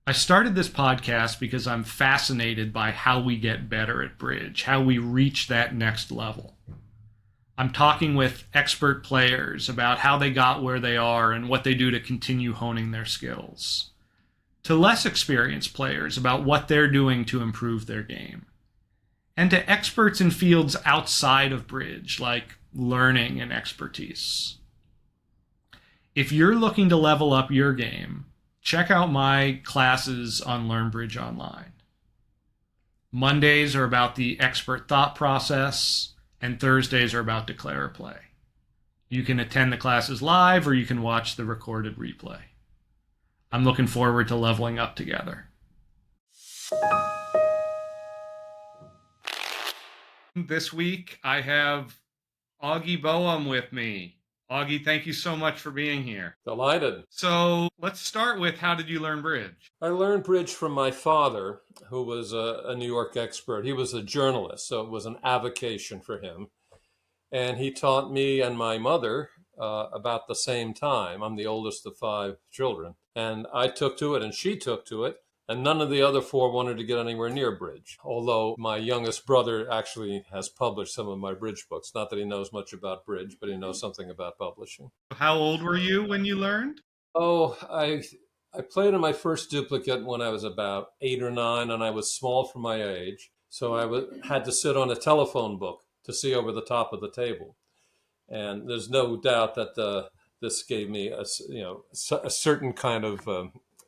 I started this podcast because I'm fascinated by how we get better at bridge, how we reach that next level. I'm talking with expert players about how they got where they are and what they do to continue honing their skills, to less experienced players about what they're doing to improve their game, and to experts in fields outside of bridge, like learning and expertise. If you're looking to level up your game, check out my classes on Learn Bridge Online. Mondays are about the expert thought process, and Thursdays are about declare or play. You can attend the classes live or you can watch the recorded replay. I'm looking forward to leveling up together. This week, I have Augie Boehm with me. Augie, thank you so much for being here. Delighted. So let's start with, how did you learn bridge? I learned bridge from my father, who was a New York expert. He was a journalist, so it was an avocation for him. And he taught me and my mother about the same time. I'm the oldest of 5 children. And I took to it and she took to it. And none of the other 4 wanted to get anywhere near bridge. Although my youngest brother actually has published some of my bridge books. Not that he knows much about bridge, but he knows something about publishing. How old were you when you learned? Oh, I played in my first duplicate when I was about 8 or 9, and I was small for my age. So had to sit on a telephone book to see over the top of the table. And there's no doubt that this gave me a certain kind of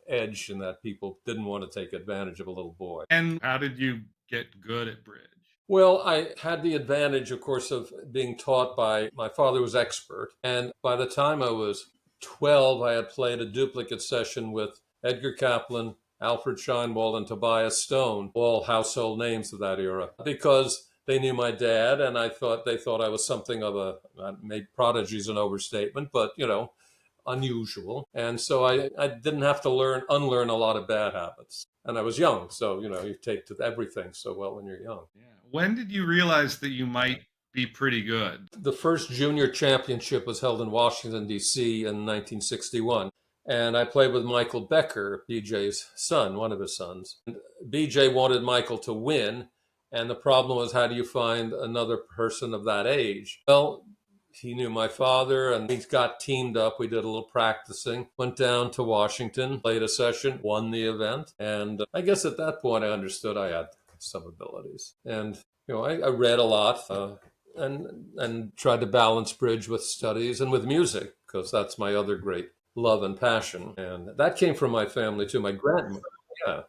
edge in that people didn't want to take advantage of a little boy. And how did you get good at bridge? Well, I had the advantage, of course, of being taught by my father was expert. And by the time I was 12, I had played a duplicate session with Edgar Kaplan, Alfred Scheinwald, and Tobias Stone, all household names of that era, because they knew my dad, and they thought I was something of maybe prodigy is an overstatement, but, unusual. And so I didn't have to unlearn a lot of bad habits. And I was young, so, you take to everything so well when you're young. Yeah. When did you realize that you might be pretty good? The first junior championship was held in Washington, D.C. in 1961. And I played with Michael Becker, BJ's son, one of his sons. And BJ wanted Michael to win. And the problem was, how do you find another person of that age? Well, he knew my father, and we got teamed up. We did a little practicing, went down to Washington, played a session, won the event. And I guess at that point, I understood I had some abilities. And, I read a lot and tried to balance bridge with studies and with music, because that's my other great love and passion. And that came from my family, too. My grandmother, yeah.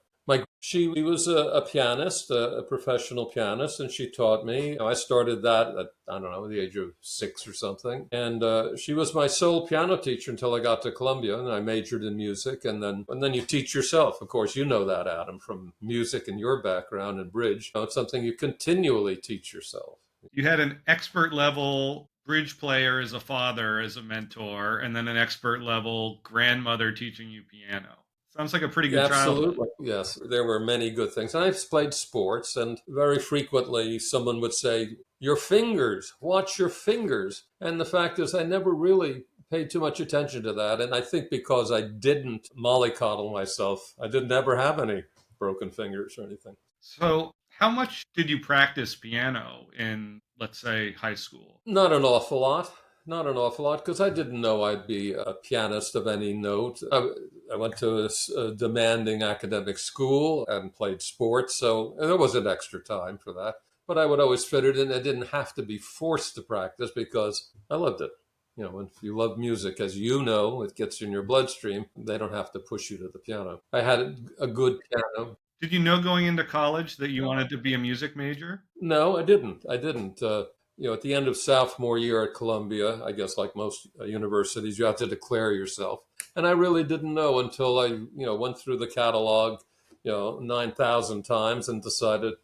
She was a pianist, a professional pianist, and she taught me. I started that at, I don't know, the age of 6 or something. And she was my sole piano teacher until I got to Columbia, and I majored in music. And then you teach yourself. Of course, you know that, Adam, from music and your background in bridge. It's something you continually teach yourself. You had an expert level bridge player as a father, as a mentor, and then an expert level grandmother teaching you piano. Sounds like a pretty good childhood. Absolutely. Yes, there were many good things. And I've played sports, and very frequently someone would say, your fingers, watch your fingers. And the fact is, I never really paid too much attention to that. And I think because I didn't mollycoddle myself, I didn't ever have any broken fingers or anything. So how much did you practice piano in, let's say, high school? Not an awful lot. Not an awful lot, because I didn't know I'd be a pianist of any note. I went to a demanding academic school and played sports, so there wasn't extra time for that. But I would always fit it in. I didn't have to be forced to practice because I loved it. If you love music, as you know, it gets in your bloodstream. They don't have to push you to the piano. I had a good piano. Did you know going into college that you wanted to be a music major? No, I didn't. At the end of sophomore year at Columbia, I guess like most universities, you have to declare yourself. And I really didn't know until I, went through the catalog, 9,000 times and decided,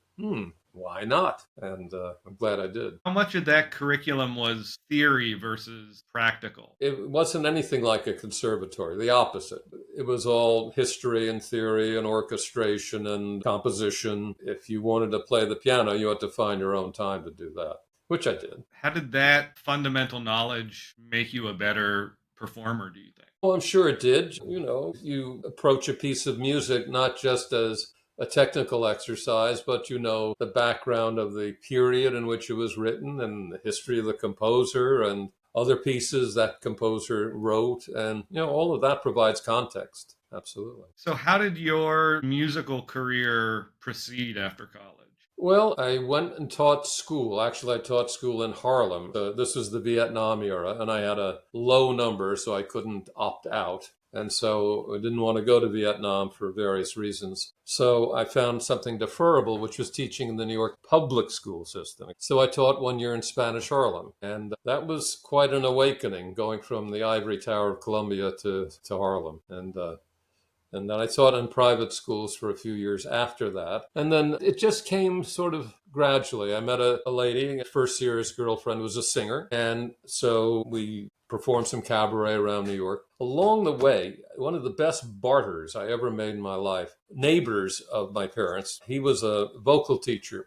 why not? And I'm glad I did. How much of that curriculum was theory versus practical? It wasn't anything like a conservatory, the opposite. It was all history and theory and orchestration and composition. If you wanted to play the piano, you had to find your own time to do that, which I did. How did that fundamental knowledge make you a better performer, do you think? Well, I'm sure it did. You approach a piece of music not just as a technical exercise, but the background of the period in which it was written and the history of the composer and other pieces that composer wrote. And, all of that provides context. Absolutely. So, how did your musical career proceed after college? Well, I went and taught school. Actually, I taught school in Harlem. This was the Vietnam era, and I had a low number, so I couldn't opt out. And so I didn't want to go to Vietnam for various reasons. So I found something deferrable, which was teaching in the New York public school system. So I taught 1 year in Spanish Harlem. And that was quite an awakening, going from the ivory tower of Columbia to Harlem. And then I taught in private schools for a few years after that. And then it just came sort of gradually. I met a lady, first serious girlfriend, was a singer. And so we performed some cabaret around New York. Along the way, one of the best barters I ever made in my life, neighbors of my parents, he was a vocal teacher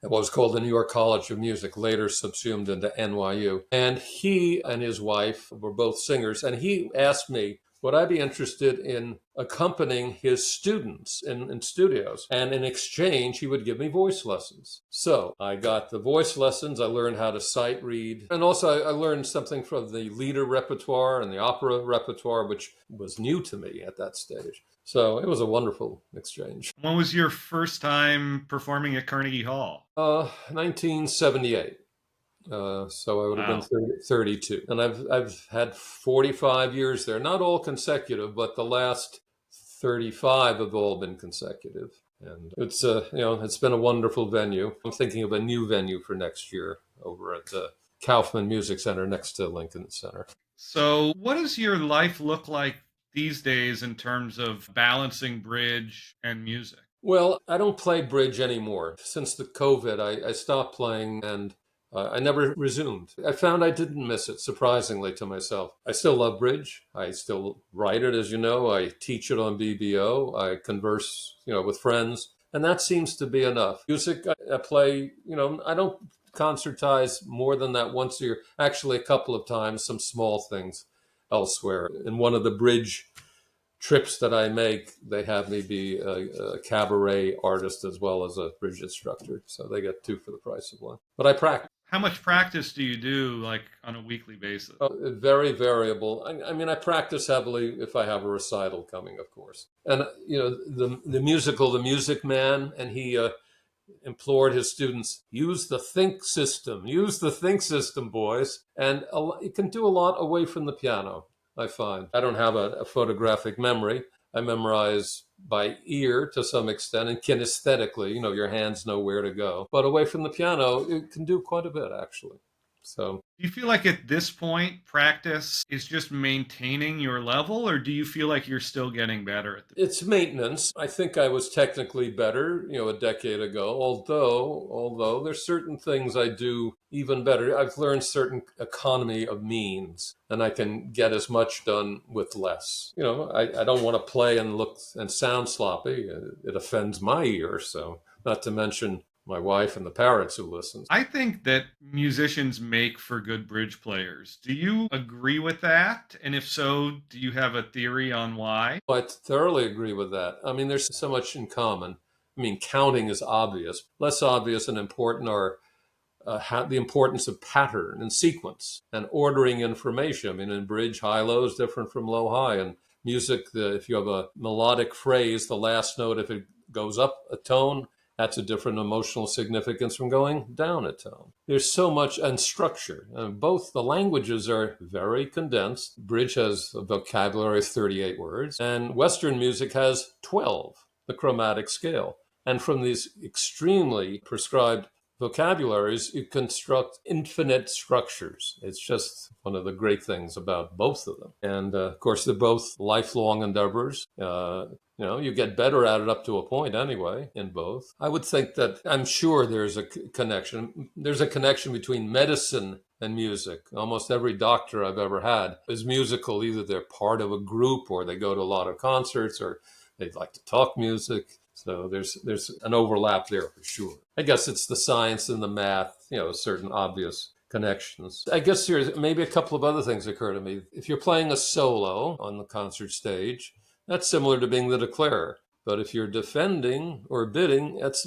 at what was called the New York College of Music, later subsumed into NYU. And he and his wife were both singers. And he asked me, would I be interested in accompanying his students in studios? And in exchange, he would give me voice lessons. So I got the voice lessons. I learned how to sight read. And also I learned something from the lieder repertoire and the opera repertoire, which was new to me at that stage. So it was a wonderful exchange. When was your first time performing at Carnegie Hall? 1978. So I would have been Wow. 32. And I've had 45 years there, not all consecutive, but the last 35 have all been consecutive. And it's been a wonderful venue. I'm thinking of a new venue for next year over at the Kaufman Music Center next to Lincoln Center. So, what does your life look like these days in terms of balancing bridge and music? Well, I don't play bridge anymore. Since the COVID, I stopped playing and I never resumed. I found I didn't miss it, surprisingly to myself. I still love bridge. I still write it, as you know. I teach it on BBO. I converse, with friends. And that seems to be enough. Music, I play, I don't concertize more than that once a year. Actually, a couple of times, some small things elsewhere. In one of the bridge trips that I make, they have me be a cabaret artist as well as a bridge instructor. So they get two for the price of one. But I practice. How much practice do you do, like on a weekly basis? Very variable. I mean, I practice heavily if I have a recital coming, of course. And, the musical, The Music Man, and he implored his students, use the think system, boys. And you can do a lot away from the piano, I find. I don't have a photographic memory. I memorize by ear to some extent and kinesthetically, your hands know where to go. But away from the piano, it can do quite a bit, actually. So Do you feel like at this point, practice is just maintaining your level, or do you feel like you're still getting better at the? it's maintenance. I think I was technically better, a decade ago, although there's certain things I do even better. I've learned certain economy of means and I can get as much done with less. I don't want to play and look and sound sloppy. It offends my ear. So not to mention my wife and the parrots who listen. I think that musicians make for good bridge players. Do you agree with that? And if so, do you have a theory on why? I thoroughly agree with that. I mean, there's so much in common. I mean, counting is obvious. Less obvious and important are the importance of pattern and sequence and ordering information. I mean, in bridge, high-low is different from low-high. And music, if you have a melodic phrase, the last note, if it goes up a tone, that's a different emotional significance from going down a tone. There's so much, and structure. Both the languages are very condensed. Bridge has a vocabulary of 38 words, and Western music has 12, the chromatic scale. And from these extremely prescribed vocabularies, you construct infinite structures. It's just one of the great things about both of them. And of course, they're both lifelong endeavors. You get better at it up to a point anyway in both. I would think that I'm sure there's a connection. There's a connection between medicine and music. Almost every doctor I've ever had is musical. Either they're part of a group or they go to a lot of concerts or they like to talk music. So there's an overlap there for sure. I guess it's the science and the math, certain obvious connections. I guess here's maybe a couple of other things occur to me. If you're playing a solo on the concert stage, that's similar to being the declarer. But if you're defending or bidding, that's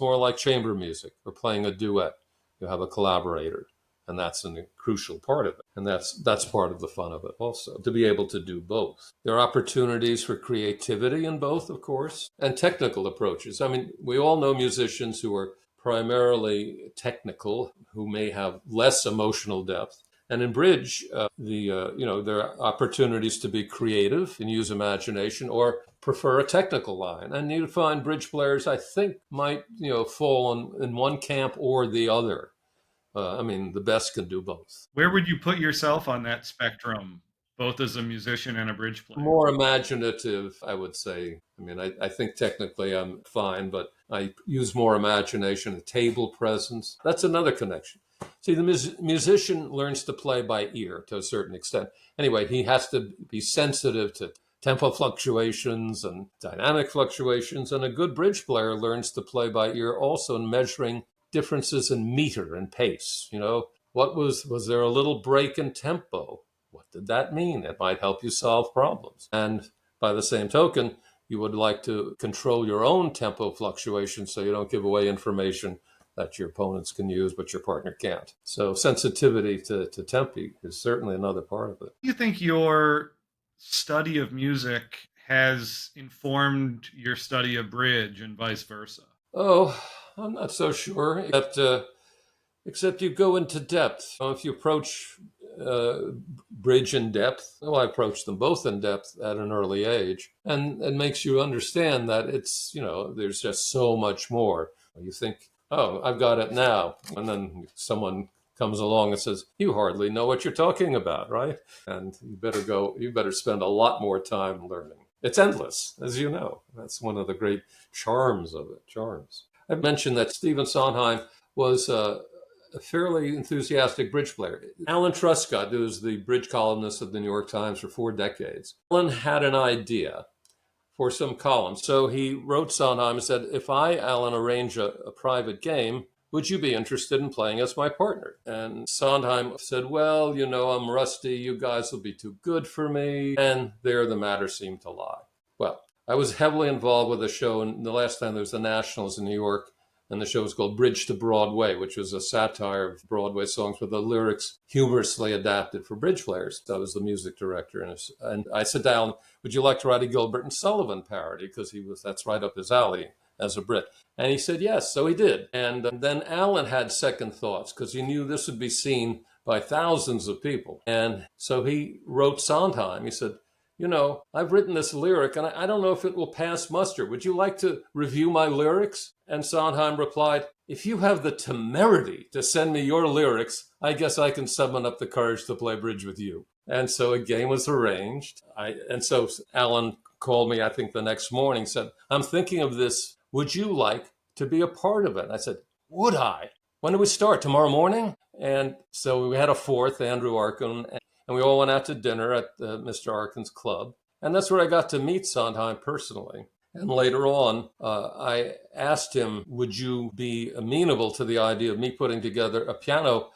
more like chamber music or playing a duet. You have a collaborator, and that's a crucial part of it. And that's part of the fun of it also, to be able to do both. There are opportunities for creativity in both, of course, and technical approaches. I mean, we all know musicians who are primarily technical, who may have less emotional depth. And in bridge, there are opportunities to be creative and use imagination, or prefer a technical line. And you find bridge players, I think, might fall in one camp or the other. The best can do both. Where would you put yourself on that spectrum, both as a musician and a bridge player? More imaginative, I would say. I think technically I'm fine, but I use more imagination and table presence. That's another connection. See, the musician learns to play by ear to a certain extent. Anyway, he has to be sensitive to tempo fluctuations and dynamic fluctuations. And a good bridge player learns to play by ear also in measuring differences in meter and pace. Was there a little break in tempo? What did that mean? It might help you solve problems. And by the same token, you would like to control your own tempo fluctuations so you don't give away information that your opponents can use, but your partner can't. So sensitivity to tempi is certainly another part of it. Do you think your study of music has informed your study of bridge and vice versa? Oh, I'm not so sure. Except you go into depth. If you approach bridge in depth, I approached them both in depth at an early age, and it makes you understand that it's, there's just so much more. You think, oh, I've got it now. And then someone comes along and says, you hardly know what you're talking about, right? And you better spend a lot more time learning. It's endless, as you know. That's one of the great charms of it. I mentioned that Stephen Sondheim was a fairly enthusiastic bridge player. Alan Truscott, who was the bridge columnist of the New York Times for 4 decades, Alan had an idea for some columns. So he wrote Sondheim and said, if I, Alan, arrange a private game, would you be interested in playing as my partner? And Sondheim said, well, I'm rusty. You guys will be too good for me. And there the matter seemed to lie. Well, I was heavily involved with a show, and the last time there was the Nationals in New York, and the show was called Bridge to Broadway, which was a satire of Broadway songs with the lyrics humorously adapted for bridge players. I was the music director. And I said to Alan, would you like to write a Gilbert and Sullivan parody? Because that's right up his alley as a Brit. And he said yes, so he did. And then Alan had second thoughts because he knew this would be seen by thousands of people. And so he wrote Sondheim. He said, I've written this lyric, and I don't know if it will pass muster. Would you like to review my lyrics? And Sondheim replied, if you have the temerity to send me your lyrics, I guess I can summon up the courage to play bridge with you. And so a game was arranged. And so Alan called me, I think, the next morning, said, I'm thinking of this. Would you like to be a part of it? I said, would I? When do we start? Tomorrow morning? And so we had a fourth, Andrew Arkin, and we all went out to dinner at Mr. Arkin's club. And that's where I got to meet Sondheim personally. And later on, I asked him, would you be amenable to the idea of me putting together a piano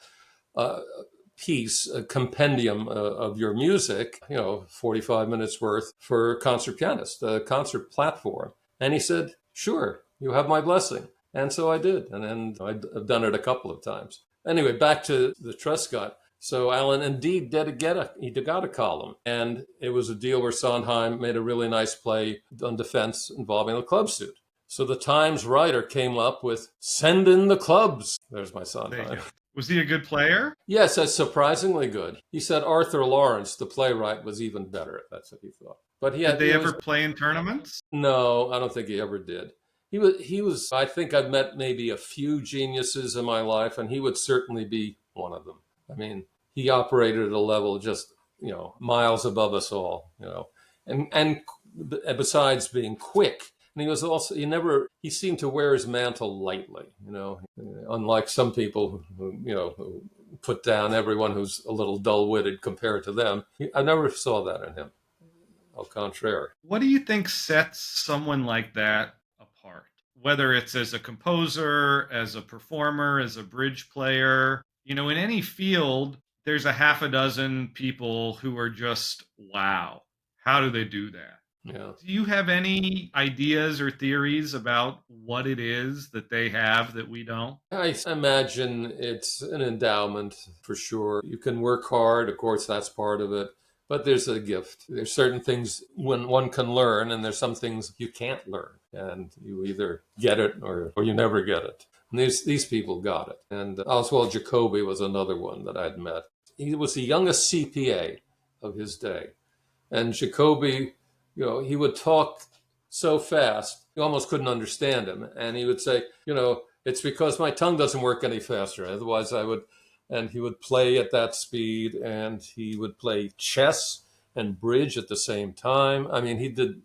piece, a compendium of your music, 45 minutes worth for concert pianist, a concert platform? And he said, sure, you have my blessing. And so I did. And then I've done it a couple of times. Anyway, back to the Truscott. So Alan indeed did got a column, and it was a deal where Sondheim made a really nice play on defense involving a club suit. So the Times writer came up with, send in the clubs. There's my Sondheim. Was he a good player? Yes, that's surprisingly good. He said Arthur Lawrence, the playwright, was even better. That's what he thought. But did they ever play in tournaments? No, I don't think he ever did. He was, I think I've met maybe a few geniuses in my life, and he would certainly be one of them. He operated at a level just, miles above us all, and besides being quick. And he was also, he seemed to wear his mantle lightly, unlike some people who put down everyone who's a little dull-witted compared to them. I never saw that in him. Au contraire. What do you think sets someone like that apart? Whether it's as a composer, as a performer, as a bridge player, In any field, there's a half a dozen people who are just, wow, how do they do that? Yeah. Do you have any ideas or theories about what it is that they have that we don't? I imagine it's an endowment for sure. You can work hard, of course, that's part of it, but there's a gift. There's certain things when one can learn, and there's some things you can't learn, and you either get it or you never get it. And these people got it. And Oswald Jacoby was another one that I'd met. He was the youngest CPA of his day. And Jacoby, he would talk so fast, you almost couldn't understand him. And he would say, it's because my tongue doesn't work any faster. Otherwise, I would. And he would play at that speed, and he would play chess and bridge at the same time. I mean, he did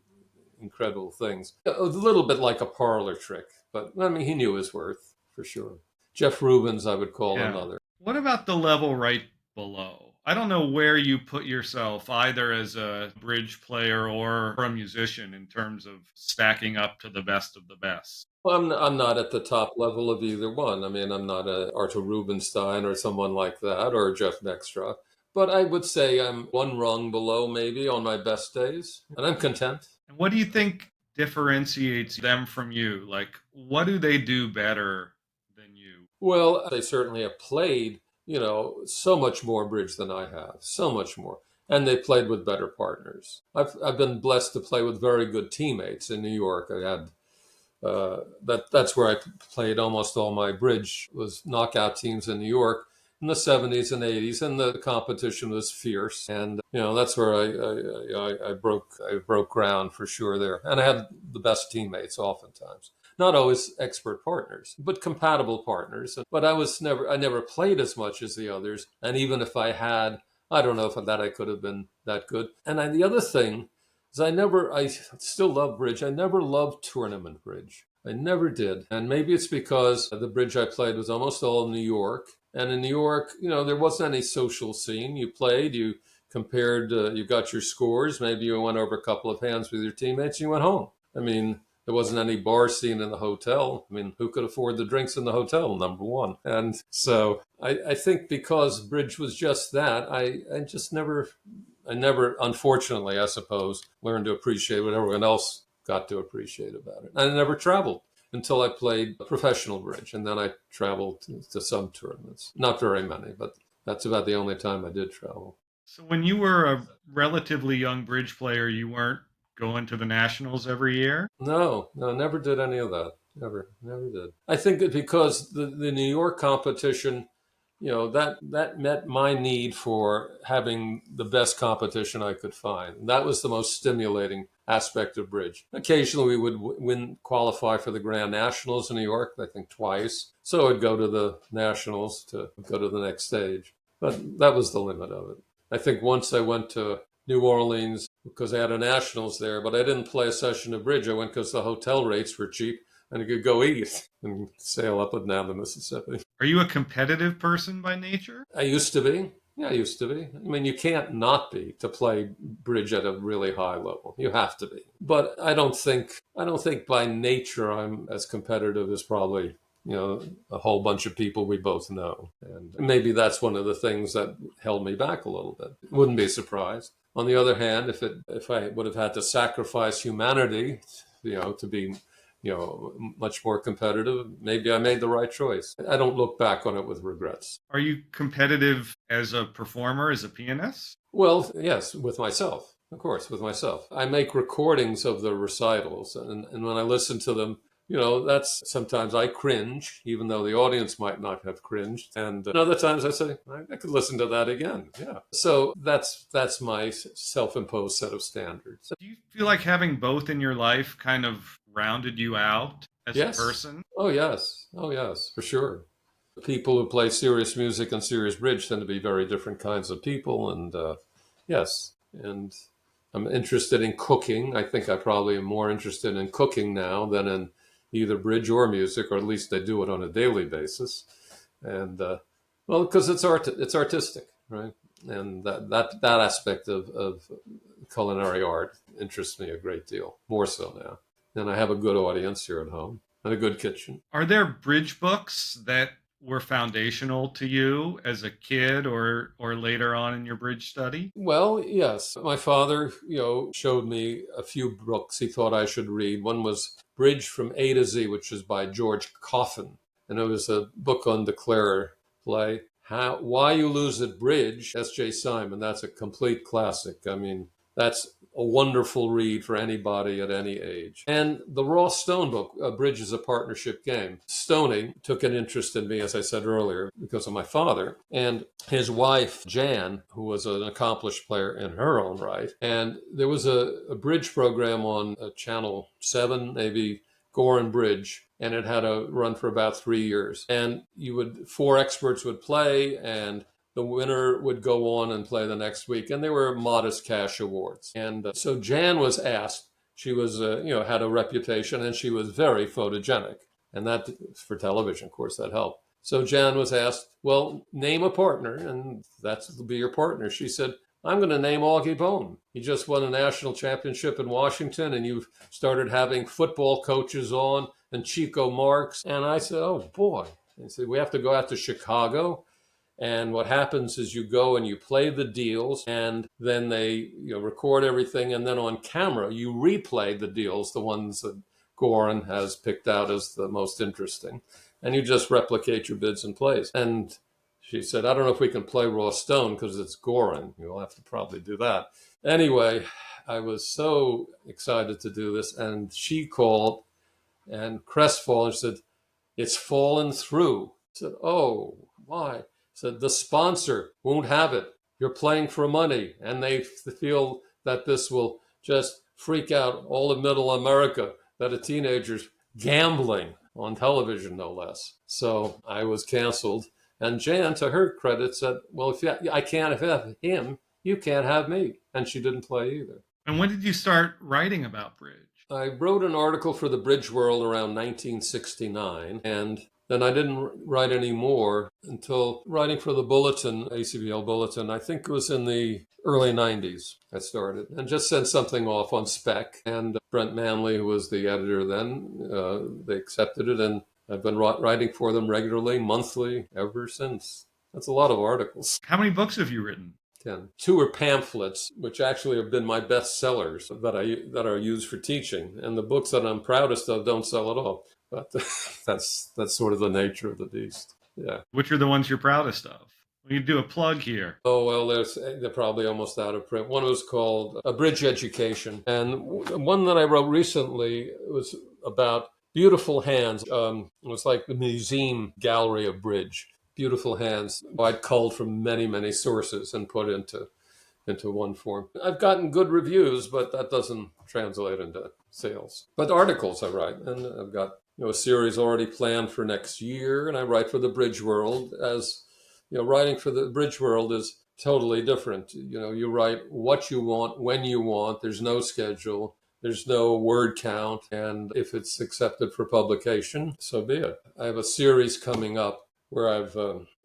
incredible things. A little bit like a parlor trick, but I mean, he knew his worth for sure. Jeff Rubens, I would call Yeah. another. What about the level right below? I don't know where you put yourself, either as a bridge player or a musician, in terms of stacking up to the best of the best. Well, I'm not at the top level of either one. I mean, I'm not a Arthur Rubinstein or someone like that, or Jeff Nextra. But I would say I'm one rung below maybe on my best days, and I'm content. And what do you think differentiates them from you? Like, what do they do better than you? Well, they certainly have played, so much more bridge than I have, so much more. And they played with better partners. I've been blessed to play with very good teammates in New York. I had that's where I played almost all my bridge was knockout teams in New York in the 70s and 80s, and the competition was fierce. And that's where I broke ground for sure there. And I had the best teammates oftentimes. Not always expert partners, but compatible partners. But I never played as much as the others. And even if I had, I don't know if I could have been that good. And the other thing is I still love bridge. I never loved tournament bridge. I never did. And maybe it's because the bridge I played was almost all in New York. And in New York, there wasn't any social scene. You played, you compared, you got your scores. Maybe you went over a couple of hands with your teammates and you went home. I mean, there wasn't any bar scene in the hotel. I mean, who could afford the drinks in the hotel, number one? And so I think because bridge was just that, I never, unfortunately, I suppose, learned to appreciate what everyone else got to appreciate about it. I never traveled until I played professional bridge. And then I traveled to some tournaments. Not very many, but that's about the only time I did travel. So, when you were a relatively young bridge player, you weren't going to the nationals every year? No, never did any of that. Never did. I think that because the New York competition, that met my need for having the best competition I could find. That was the most stimulating aspect of bridge. Occasionally we would qualify for the Grand Nationals in New York, I think twice. So I'd go to the Nationals to go to the next stage. But that was the limit of it. I think once I went to New Orleans because I had a Nationals there, but I didn't play a session of bridge. I went because the hotel rates were cheap and I could go eat and sail up and down the Mississippi. Are you a competitive person by nature? I used to be. Yeah, I used to be. I mean, you can't not be to play bridge at a really high level. You have to be. But I don't think by nature I'm as competitive as probably, a whole bunch of people we both know. And maybe that's one of the things that held me back a little bit. Wouldn't be surprised. On the other hand, if I would have had to sacrifice humanity, to be much more competitive, maybe I made the right choice. I don't look back on it with regrets. Are you competitive as a performer, as a pianist? Well, yes, with myself, of course, with myself. I make recordings of the recitals, and when I listen to them, that's sometimes I cringe, even though the audience might not have cringed. And other times I say, I could listen to that again. Yeah. So that's my self-imposed set of standards. Do you feel like having both in your life kind of rounded you out as a Yes. person? Oh, yes. Oh, yes, for sure. People who play serious music and serious bridge tend to be very different kinds of people. And yes. And I'm interested in cooking. I think I probably am more interested in cooking now than in either bridge or music, or at least I do it on a daily basis. And well, because it's artistic, right? And that aspect of culinary art interests me a great deal, more so now. And I have a good audience here at home and a good kitchen. Are there bridge books that were foundational to you as a kid or later on in your bridge study? Well, yes. My father, showed me a few books he thought I should read. One was Bridge from A to Z, which is by George Coffin. And it was a book on declare play. Why You Lose at Bridge, S.J. Simon. That's a complete classic. I mean, that's a wonderful read for anybody at any age. And the Ross Stone book, Bridge is a Partnership Game. Stoney took an interest in me, as I said earlier, because of my father. And his wife, Jan, who was an accomplished player in her own right. And there was a bridge program on Channel 7, maybe Gorin Bridge, and it had a run for about 3 years. And four experts would play, and the winner would go on and play the next week. And there were modest cash awards. And so Jan was asked. She was, had a reputation, and she was very photogenic. And that, for television, of course, that helped. So Jan was asked, well, name a partner, and that'll be your partner. She said, I'm going to name Augie Boehm. He just won a national championship in Washington, and you've started having football coaches on, and Chico Marx. And I said, oh, boy. And he said, we have to go out to Chicago. And what happens is you go and you play the deals, and then they record everything. And then on camera, you replay the deals, the ones that Gorin has picked out as the most interesting. And you just replicate your bids and plays. And she said, I don't know if we can play Raw Stone because it's Gorin. You'll have to probably do that. Anyway, I was so excited to do this. And she called and crestfallen said, it's fallen through. I said, oh, why? Said, the sponsor won't have it. You're playing for money. And they feel that this will just freak out all of middle America, that a teenager's gambling on television, no less. So I was canceled. And Jan, to her credit, said, well, if I can't have him, you can't have me. And she didn't play either. And when did you start writing about bridge? I wrote an article for the Bridge World around 1969, and then I didn't write any more until writing for the Bulletin, ACBL Bulletin. I think it was in the early 90s I started, and just sent something off on spec. And Brent Manley, who was the editor then, they accepted it, and I've been writing for them regularly, monthly, ever since. That's a lot of articles. How many books have you written? 10. 2 are pamphlets, which actually have been my best sellers that are used for teaching. And the books that I'm proudest of don't sell at all. But that's sort of the nature of the beast. Yeah. Which are the ones you're proudest of? We can do a plug here. Oh, well, they're probably almost out of print. One was called A Bridge Education. And one that I wrote recently was about beautiful hands. It was like the museum gallery of bridge. Beautiful hands I'd culled from many, many sources and put into one form. I've gotten good reviews, but that doesn't translate into sales. But articles I write, and I've got a series already planned for next year, and I write for the Bridge World. As writing for the Bridge World is totally different. You write what you want, when you want. There's no schedule. There's no word count. And if it's accepted for publication, so be it. I have a series coming up where I've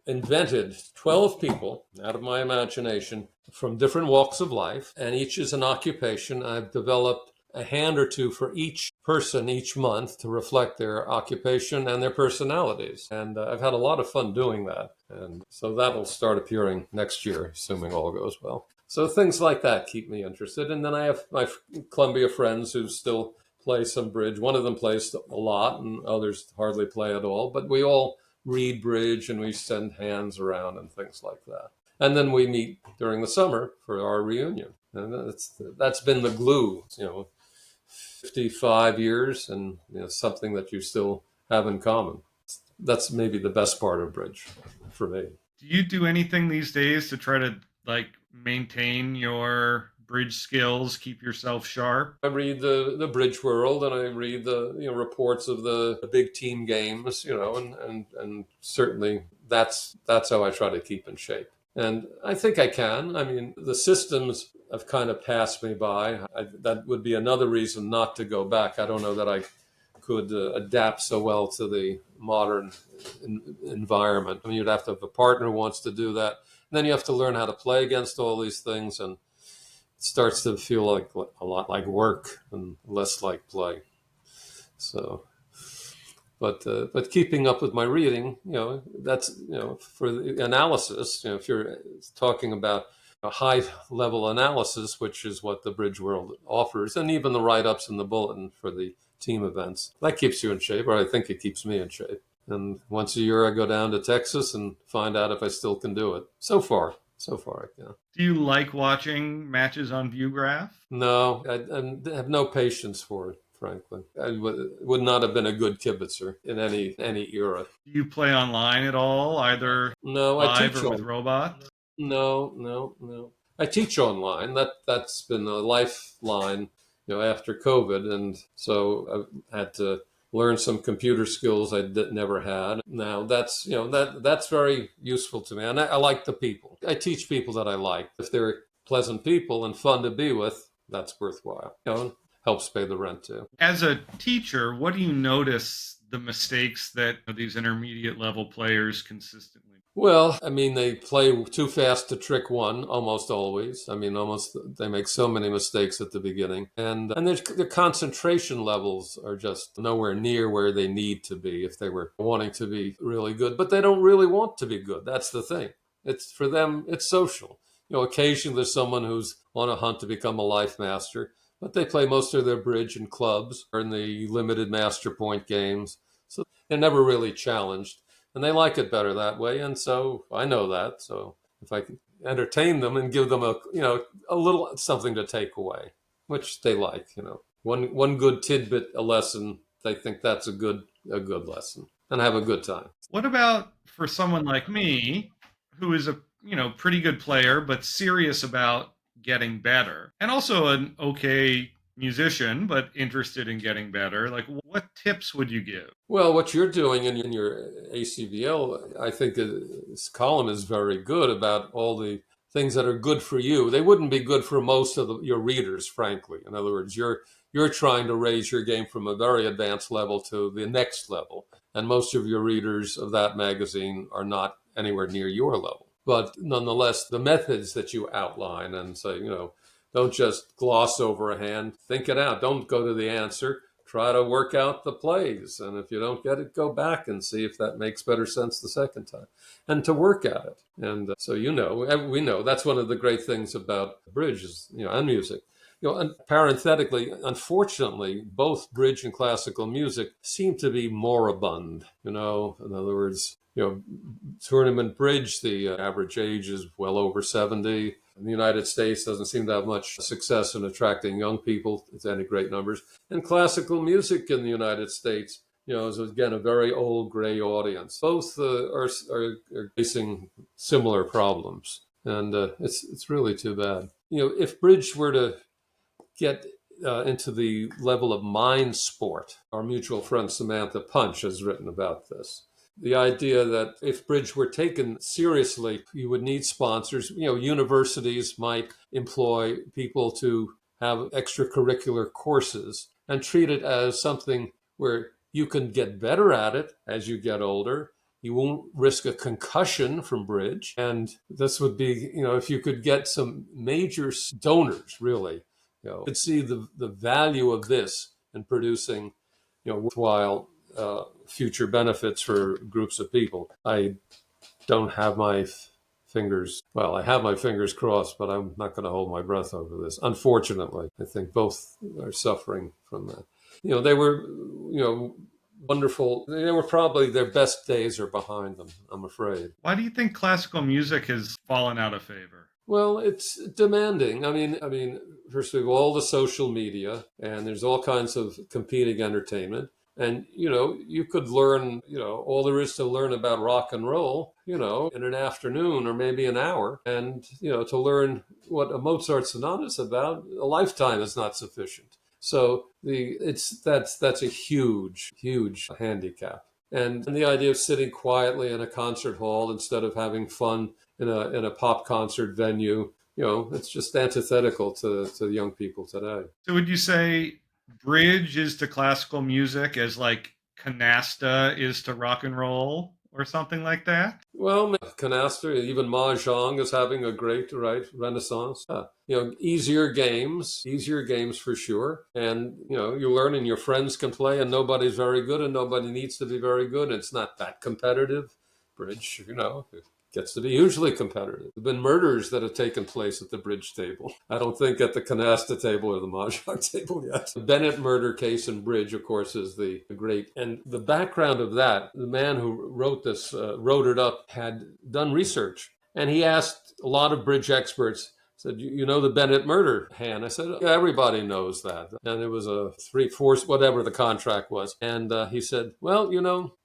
invented 12 people out of my imagination from different walks of life, and each is an occupation. I've developed a hand or two for each person each month to reflect their occupation and their personalities. And I've had a lot of fun doing that. And so that'll start appearing next year, assuming all goes well. So things like that keep me interested. And then I have my Columbia friends who still play some bridge. One of them plays a lot and others hardly play at all, but we all read bridge and we send hands around and things like that. And then we meet during the summer for our reunion. And that's been the glue, 55 years and something that you still have in common. That's maybe the best part of bridge for me. Do you do anything these days to try to maintain your bridge skills, keep yourself sharp? I read the Bridge World, and I read the reports of the big team games, and certainly that's how I try to keep in shape. And I think I can. I mean, the systems have kind of passed me by. That would be another reason not to go back. I don't know that I could adapt so well to the modern environment. I mean, you'd have to have a partner who wants to do that. And then you have to learn how to play against all these things, and starts to feel like a lot like work and less like play. So, But keeping up with my reading, that's for the analysis. If you're talking about a high level analysis, which is what the Bridge World offers, and even the write ups in the bulletin for the team events, that keeps you in shape, or I think it keeps me in shape. And once a year, I go down to Texas and find out if I still can do it. So far, I can. Do you like watching matches on Viewgraph? No, I have no patience for it. Frankly, I would not have been a good kibitzer in any era. Do you play online at all, either No, I live teach or with on. robots? No. I teach online. That's been a lifeline, after COVID, and so I had to learn some computer skills never had. Now that's very useful to me, and I like the people. I teach people that I like. If they're pleasant people and fun to be with, that's worthwhile. And helps pay the rent too. As a teacher, what do you notice the mistakes that these intermediate level players consistently? Well, I mean, they play too fast to trick one almost always. I mean, almost they make so many mistakes at the beginning, and their concentration levels are just nowhere near where they need to be if they were wanting to be really good. But they don't really want to be good. That's the thing. It's for them. It's social. Occasionally there's someone who's on a hunt to become a life master, but they play most of their bridge in clubs or in the limited master point games, so they're never really challenged. And they like it better that way, and so I know that. So if I can entertain them and give them a little something to take away, which they like, one good tidbit, a lesson, they think that's a good lesson, and have a good time. What about for someone like me, who is a pretty good player but serious about getting better, and also an okay musician but interested in getting better? Like, what tips would you give? Well, what you're doing in your ACBL, I think this column is very good about all the things that are good for you. They wouldn't be good for most of your readers, frankly. In other words, you're trying to raise your game from a very advanced level to the next level, and most of your readers of that magazine are not anywhere near your level. But nonetheless, the methods that you outline and say, don't just gloss over a hand, think it out. Don't go to the answer. Try to work out the plays. And if you don't get it, go back and see if that makes better sense the second time. And to work at it. And so, we know that's one of the great things about bridge is, and music. And parenthetically, unfortunately, both bridge and classical music seem to be moribund. In other words, tournament bridge, the average age is well over 70. In the United States, doesn't seem to have much success in attracting young people to any great numbers. And classical music in the United States, is again a very old gray audience. Both are facing similar problems, and it's really too bad. If bridge were to get into the level of mind sport, our mutual friend Samantha Punch has written about this. The idea that if bridge were taken seriously, you would need sponsors. Universities might employ people to have extracurricular courses and treat it as something where you can get better at it as you get older. You won't risk a concussion from bridge. And this would be, if you could get some major donors, really, could see the value of this in producing, worthwhile future benefits for groups of people. I don't have my fingers, well, I have my fingers crossed, but I'm not going to hold my breath over this. Unfortunately, I think both are suffering from that. They were, wonderful. They were probably their best days are behind them, I'm afraid. Why do you think classical music has fallen out of favor? Well, it's demanding. I mean, first of all the social media, and there's all kinds of competing entertainment. And, you could learn, all there is to learn about rock and roll, in an afternoon or maybe an hour. And, to learn what a Mozart sonata is about, a lifetime is not sufficient. So that's a huge, huge handicap. And the idea of sitting quietly in a concert hall instead of having fun in a pop concert venue, it's just antithetical to young people today. So would you say bridge is to classical music as like canasta is to rock and roll or something like that? Well, canasta. Even mahjong is having a great, right, renaissance. Easier games for sure. And, you learn and your friends can play and nobody's very good and nobody needs to be very good. It's not that competitive. Bridge, it gets to be hugely competitive. There have been murders that have taken place at the bridge table. I don't think at the canasta table or the mahjong table yet. The Bennett murder case in bridge, of course, is the great. And the background of that, the man who wrote wrote it up, had done research. And he asked a lot of bridge experts, said, you know the Bennett murder hand? I said, yeah, everybody knows that. And it was a 3/4, whatever the contract was. And he said, well,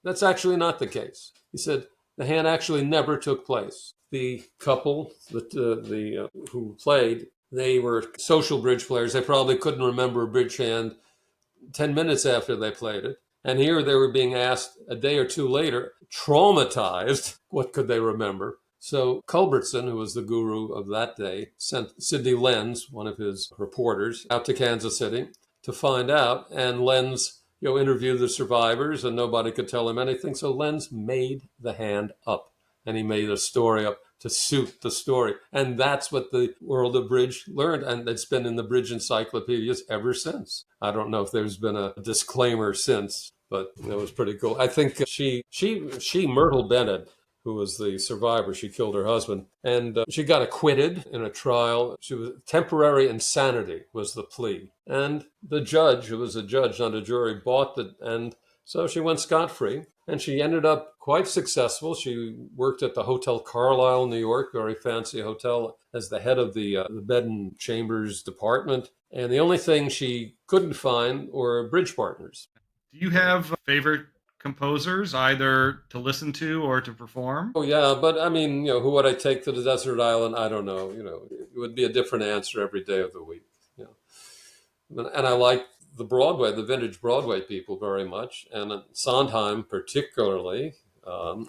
that's actually not the case. He said, the hand actually never took place. The couple who played, they were social bridge players. They probably couldn't remember a bridge hand 10 minutes after they played it. And here they were being asked a day or two later, traumatized, what could they remember? So Culbertson, who was the guru of that day, sent Sidney Lenz, one of his reporters, out to Kansas City to find out. And Lenz interviewed the survivors and nobody could tell him anything. So Lenz made the hand up and he made a story up to suit the story. And that's what the world of bridge learned. And it's been in the bridge encyclopedias ever since. I don't know if there's been a disclaimer since, but that was pretty cool. I think she Myrtle Bennett, who was the survivor, she killed her husband, and she got acquitted in a trial. She was temporary insanity was the plea, and the judge, who was a judge, not a jury, bought it, and so she went scot-free, and she ended up quite successful. She worked at the Hotel Carlisle, New York, very fancy hotel, as the head of the bed and chambers department, and the only thing she couldn't find were bridge partners. Do you have favorite composers, either to listen to or to perform? Oh yeah, but I mean, who would I take to the desert island? I don't know. It would be a different answer every day of the week. And I like the vintage Broadway people very much, and Sondheim particularly, and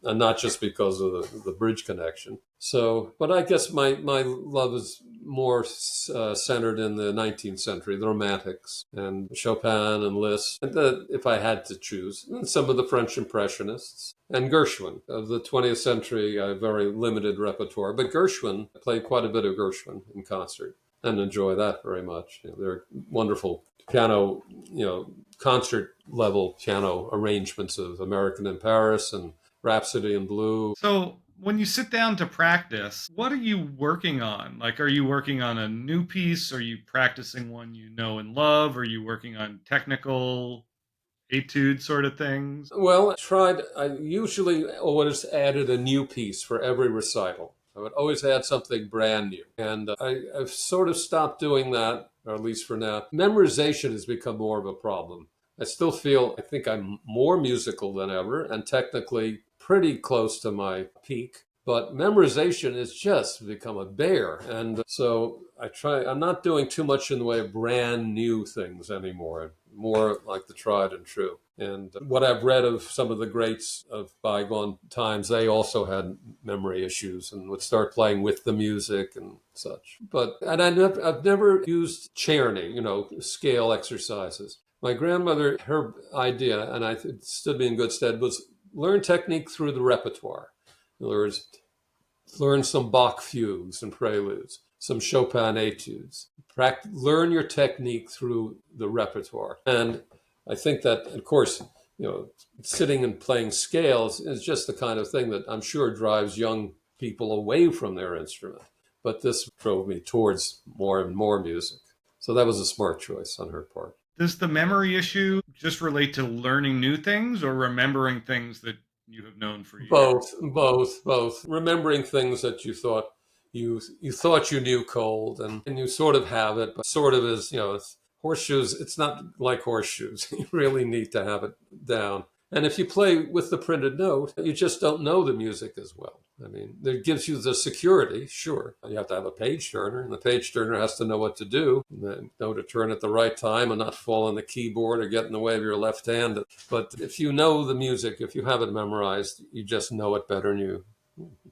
not just because of the bridge connection. So, but I guess my love is more centered in the 19th century, the Romantics, and Chopin and Liszt, and if I had to choose, and some of the French Impressionists, and Gershwin. Of the 20th century, I have very limited repertoire, but Gershwin, I played quite a bit of Gershwin in concert and enjoy that very much. They're wonderful piano, concert level piano arrangements of American in Paris and Rhapsody in Blue. So when you sit down to practice, what are you working on? Like, are you working on a new piece? Are you practicing one you know and love? Are you working on technical etude sort of things? Well, I usually always added a new piece for every recital. I would always add something brand new. And I've sort of stopped doing that, or at least for now. Memorization has become more of a problem. I think I'm more musical than ever and technically pretty close to my peak. But memorization has just become a bear. And so I'm not doing too much in the way of brand new things anymore, more like the tried and true. And what I've read of some of the greats of bygone times, they also had memory issues and would start playing with the music and such. I've never used Czerny, scale exercises. My grandmother, her idea, and it stood me in good stead, was learn technique through the repertoire. In other words, learn some Bach fugues and preludes, some Chopin etudes. Learn your technique through the repertoire. And I think that, of course, sitting and playing scales is just the kind of thing that I'm sure drives young people away from their instrument. But this drove me towards more and more music. So that was a smart choice on her part. Does the memory issue just relate to learning new things or remembering things that you have known for years? Both. Remembering things that you thought you knew cold, and you sort of have it, but sort of is, horseshoes. It's not like horseshoes. You really need to have it down. And if you play with the printed note, you just don't know the music as well. I mean, it gives you the security, sure. You have to have a page turner, and the page turner has to know what to do, know to turn at the right time and not fall on the keyboard or get in the way of your left hand. But if you know the music, if you have it memorized, you just know it better, and you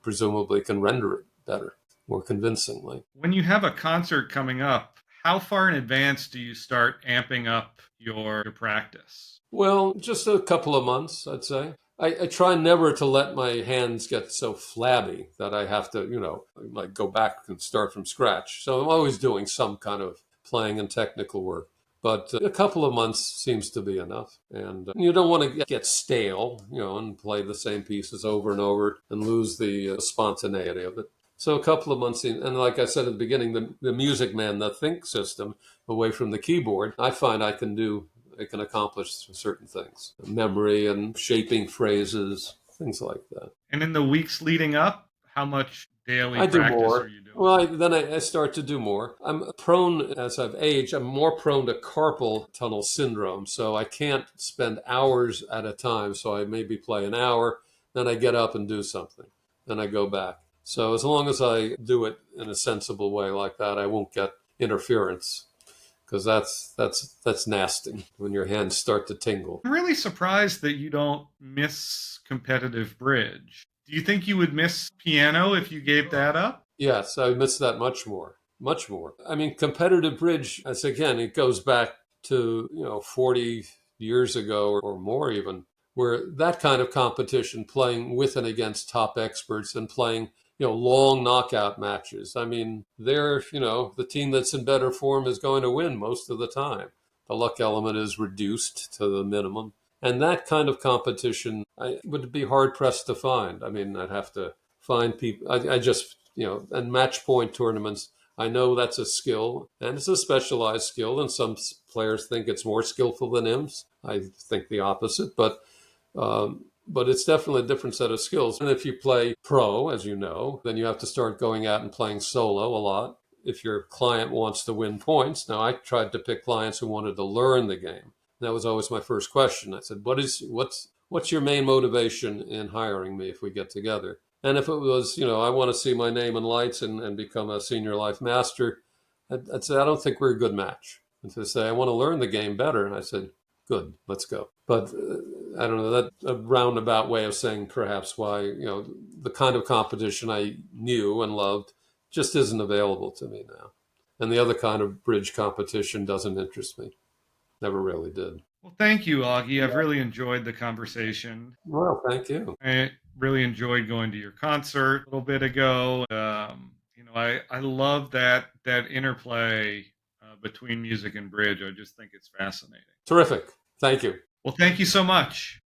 presumably can render it better, more convincingly. When you have a concert coming up, how far in advance do you start amping up your practice? Well, just a couple of months, I'd say. I try never to let my hands get so flabby that I have to, like go back and start from scratch. So I'm always doing some kind of playing and technical work. But a couple of months seems to be enough. And you don't want to get stale, and play the same pieces over and over and lose the spontaneity of it. So a couple of months in, and like I said at the beginning, the Music Man, the Think system, away from the keyboard, I find I can accomplish certain things, memory and shaping phrases, things like that. And in the weeks leading up, how much daily I do practice are more. you doing? Well, then I start to do more. I'm prone, as I've aged, I'm more prone to carpal tunnel syndrome. So I can't spend hours at a time. So I maybe play an hour, then I get up and do something, then I go back. So as long as I do it in a sensible way like that, I won't get interference, because that's nasty when your hands start to tingle. I'm really surprised that you don't miss competitive bridge. Do you think you would miss piano if you gave that up? Yes, I miss that much more, much more. I mean, competitive bridge, as again, it goes back to, 40 years ago or more even, where that kind of competition, playing with and against top experts and playing, long knockout matches. I mean, the team that's in better form is going to win most of the time. The luck element is reduced to the minimum. And that kind of competition, I would be hard pressed to find. I mean, I'd have to find people. I just, and match point tournaments, I know that's a skill, and it's a specialized skill, and some players think it's more skillful than IMS. I think the opposite, but it's definitely a different set of skills. And if you play pro, as you know, then you have to start going out and playing solo a lot. If your client wants to win points, now I tried to pick clients who wanted to learn the game. That was always my first question. I said, what's your main motivation in hiring me if we get together? And if it was, I want to see my name in lights and become a senior life master, I'd say, I don't think we're a good match. And to say, I want to learn the game better. And I said, good, let's go. But I don't know, that's a roundabout way of saying perhaps why, the kind of competition I knew and loved just isn't available to me now. And the other kind of bridge competition doesn't interest me. Never really did. Well, thank you, Augie. I've really enjoyed the conversation. Well, thank you. I really enjoyed going to your concert a little bit ago. I love that interplay between music and bridge. I just think it's fascinating. Terrific. Thank you. Well, thank you so much.